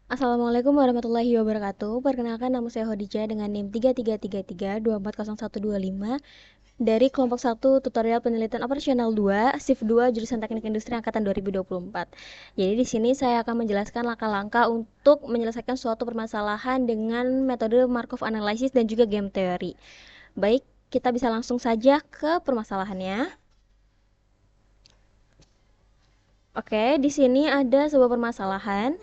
Assalamualaikum warahmatullahi wabarakatuh. Perkenalkan, nama saya Khadijah dengan NIM 3333240125 dari kelompok 1 tutorial penelitian operasional 2 shift 2 jurusan Teknik Industri angkatan 2024. Jadi di sini saya akan menjelaskan langkah-langkah untuk menyelesaikan suatu permasalahan dengan metode Markov analysis dan juga game theory. Baik, kita bisa langsung saja ke permasalahannya. Oke, di sini ada sebuah permasalahan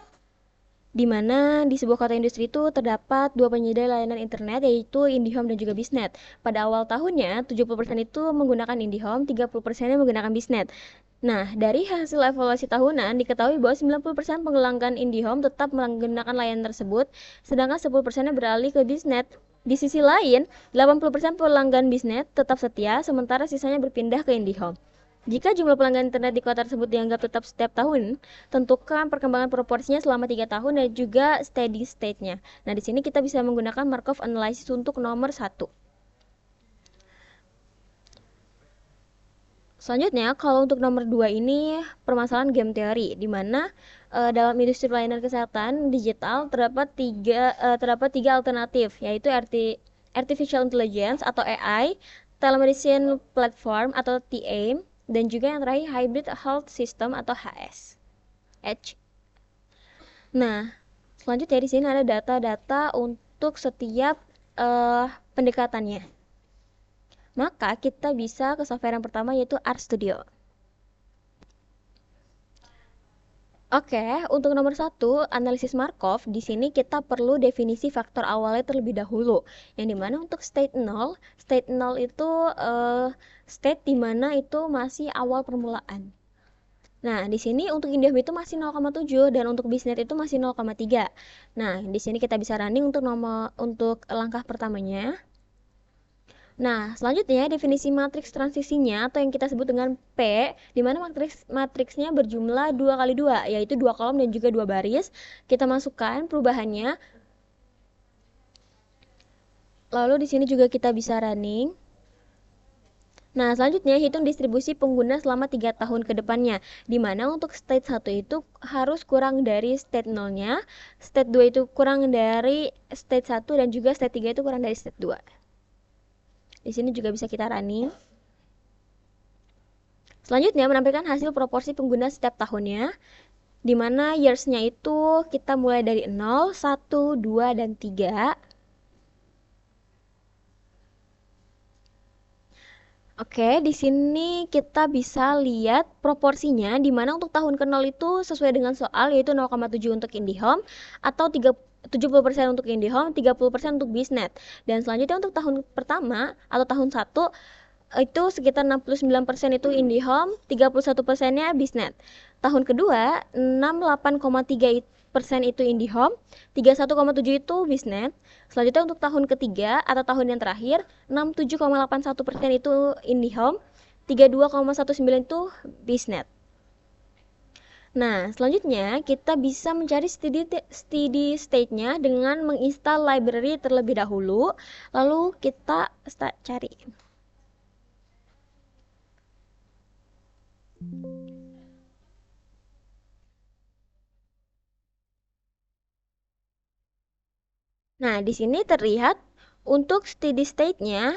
di mana di sebuah kota industri itu terdapat dua penyedia layanan internet, yaitu IndiHome dan juga Biznet. Pada awal tahunnya, 70% itu menggunakan IndiHome, 30% menggunakan Biznet. Nah, dari hasil evaluasi tahunan diketahui bahwa 90% pelanggan IndiHome tetap menggunakan layanan tersebut, sedangkan 10% beralih ke Biznet. Di sisi lain, 80% pelanggan Biznet tetap setia, sementara sisanya berpindah ke IndiHome. Jika jumlah pelanggan internet di kota tersebut dianggap tetap setiap tahun, tentukan perkembangan proporsinya selama 3 tahun dan juga steady state-nya. Nah, di sini kita bisa menggunakan Markov analysis untuk nomor 1. Selanjutnya, kalau untuk nomor 2 ini permasalahan game theory, di mana dalam industri pelayanan kesehatan digital terdapat tiga alternatif, yaitu artificial intelligence atau AI, telemedicine platform atau TAM, dan juga yang terakhir hybrid health system atau HS. Nah, selanjutnya di sini ada data-data untuk setiap pendekatannya. Maka kita bisa ke software yang pertama, yaitu RStudio. Oke, untuk nomor 1, analisis Markov, di sini kita perlu definisi faktor awalnya terlebih dahulu. Yang dimana untuk state 0 itu state dimana itu masih awal permulaan. Nah, di sini untuk IndiHome itu masih 0,7 dan untuk Biznet itu masih 0,3. Nah, di sini kita bisa running untuk langkah pertamanya. Nah, selanjutnya definisi matriks transisinya atau yang kita sebut dengan P, di mana matriksnya berjumlah 2 kali 2, yaitu 2 kolom dan juga 2 baris. Kita masukkan perubahannya. Lalu di sini juga kita bisa running. Nah, selanjutnya hitung distribusi pengguna selama 3 tahun ke depannya, di mana untuk state 1 itu harus kurang dari state 0-nya, state 2 itu kurang dari state 1, dan juga state 3 itu kurang dari state 2. Di sini juga bisa kita running. Selanjutnya menampilkan hasil proporsi pengguna setiap tahunnya, di mana years-nya itu kita mulai dari 0, 1, 2, dan 3. Oke, di sini kita bisa lihat proporsinya, di mana untuk tahun ke 0 itu sesuai dengan soal, yaitu 0,7 untuk IndiHome atau 70% untuk IndiHome, 30% untuk Biznet. Dan selanjutnya untuk tahun pertama atau tahun 1 itu sekitar 69% itu IndiHome, 31%-nya Biznet. Tahun kedua, 68,3% itu IndiHome, 31,7% itu Biznet. Selanjutnya untuk tahun ketiga atau tahun yang terakhir, 67,81% itu IndiHome, 32,19% itu Biznet. Nah, selanjutnya kita bisa mencari steady state-nya dengan menginstal library terlebih dahulu. Lalu kita cari. Nah, di sini terlihat untuk steady state-nya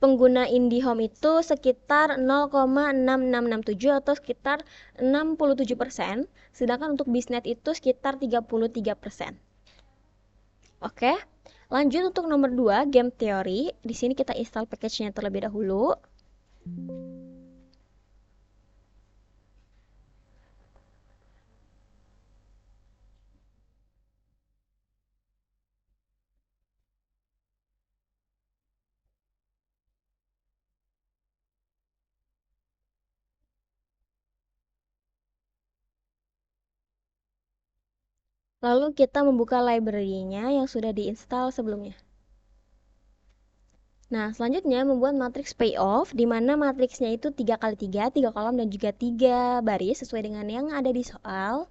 pengguna IndiHome itu sekitar 0,6667 atau sekitar 67%, sedangkan untuk Biznet itu sekitar 33%. Oke, lanjut untuk nomor 2, game theory. Di sini kita install package-nya terlebih dahulu. Lalu kita membuka library-nya yang sudah diinstal sebelumnya. Nah, selanjutnya membuat matriks payoff, di mana matriksnya itu 3 kali 3, 3 kolom dan juga 3 baris sesuai dengan yang ada di soal.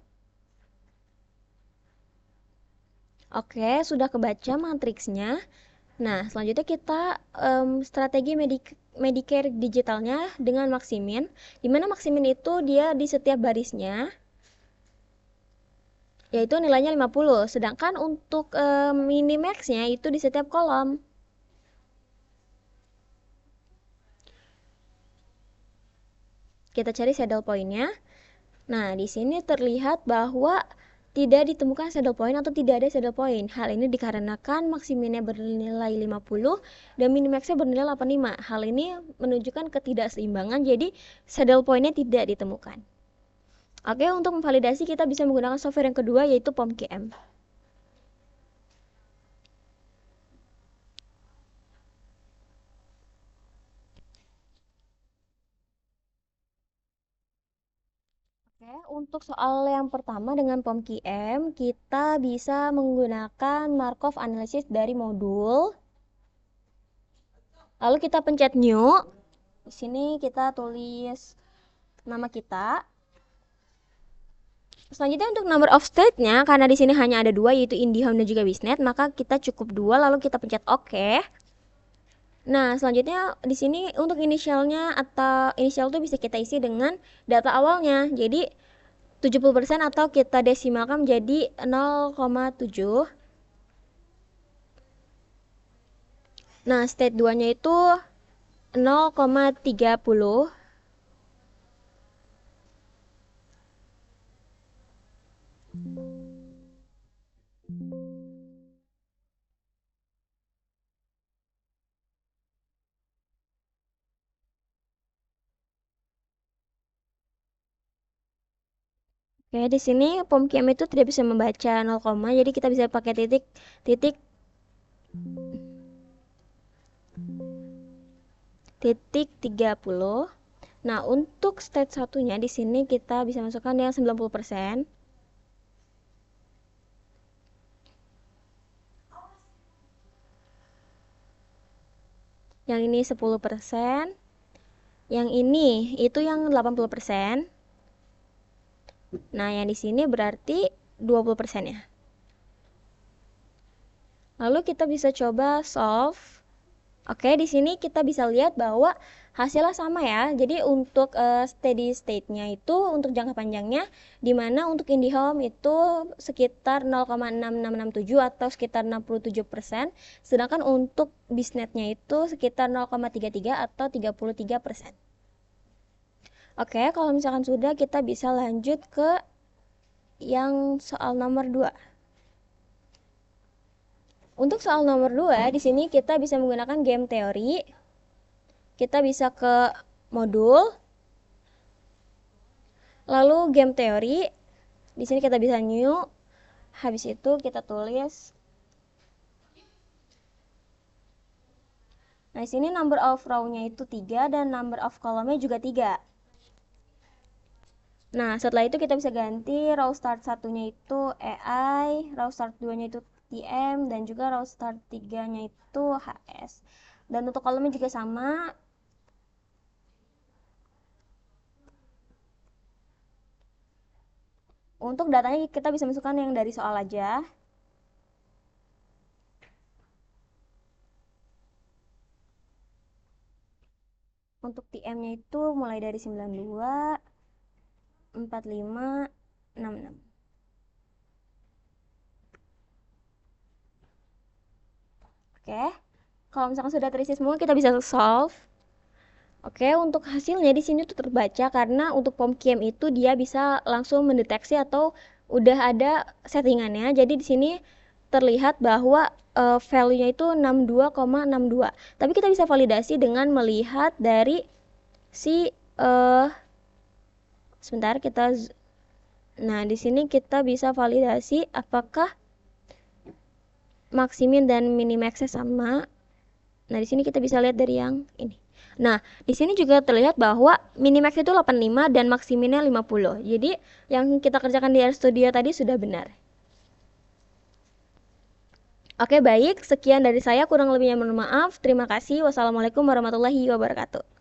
Oke, sudah kebaca matriksnya. Nah, selanjutnya kita strategi Medicare digitalnya dengan Maximin, di mana Maximin itu dia di setiap barisnya yaitu nilainya 50. Sedangkan untuk minimaxnya itu di setiap kolom. Kita cari saddle point-nya. Nah, di sini terlihat bahwa tidak ditemukan saddle point atau tidak ada saddle point. Hal ini dikarenakan maksiminnya bernilai 50 dan minimaxnya bernilai 85. Hal ini menunjukkan ketidakseimbangan, jadi saddle point-nya tidak ditemukan. Oke, untuk memvalidasi kita bisa menggunakan software yang kedua yaitu POMKM. Oke, untuk soal yang pertama dengan POMKM, kita bisa menggunakan Markov analysis dari modul. Lalu kita pencet new. Di sini kita tulis nama kita. Selanjutnya untuk number of state-nya, karena di sini hanya ada dua yaitu IndiHome dan juga BizNet, maka kita cukup dua lalu kita pencet OK. Nah, selanjutnya di sini untuk inisialnya atau inisial itu bisa kita isi dengan data awalnya. Jadi 70% atau kita desimalkan menjadi 0,7. Nah, state 2-nya itu 0,30. Oke, di sini POMKM itu tidak bisa membaca 0, jadi kita bisa pakai titik 30. Nah, untuk state satunya di sini kita bisa masukkan yang 90%. Yang ini 10%. Yang ini itu yang 80%. Nah, yang di sini berarti 20% ya. Lalu kita bisa coba solve. Oke, di sini kita bisa lihat bahwa hasilnya sama ya. Jadi untuk steady state-nya itu untuk jangka panjangnya, di mana untuk IndiHome itu sekitar 0,6667 atau sekitar 67%, sedangkan untuk BizNet-nya itu sekitar 0,33 atau 33%. Oke, kalau misalkan sudah, kita bisa lanjut ke yang soal nomor 2. Untuk soal nomor 2, di sini kita bisa menggunakan game teori. Kita bisa ke modul, lalu game teori. Di sini kita bisa new. Habis itu kita tulis. Nah, di sini number of row-nya itu 3 dan number of column-nya juga 3. Nah, setelah itu kita bisa ganti row start satunya itu AI, row start 2-nya itu TM, dan juga row start 3-nya itu HS. Dan untuk kolomnya juga sama. Untuk datanya kita bisa masukkan yang dari soal aja. Untuk TM-nya itu mulai dari 92, 45, 66. Oke, kalau misalkan sudah terisi semua, kita bisa solve. Oke, untuk hasilnya di sini tuh terbaca karena untuk POMKM itu dia bisa langsung mendeteksi atau udah ada settingannya. Jadi di sini terlihat bahwa value-nya itu 62,62. Tapi kita bisa validasi dengan melihat dari si sebentar kita. Nah, di sini kita bisa validasi apakah maksimin dan minimaxnya sama. Nah, di sini kita bisa lihat dari yang ini. Nah, di sini juga terlihat bahwa minimax itu 85 dan maksiminnya 50. Jadi, yang kita kerjakan di RStudio tadi sudah benar. Oke, baik. Sekian dari saya. Kurang lebihnya mohon maaf. Terima kasih. Wassalamualaikum warahmatullahi wabarakatuh.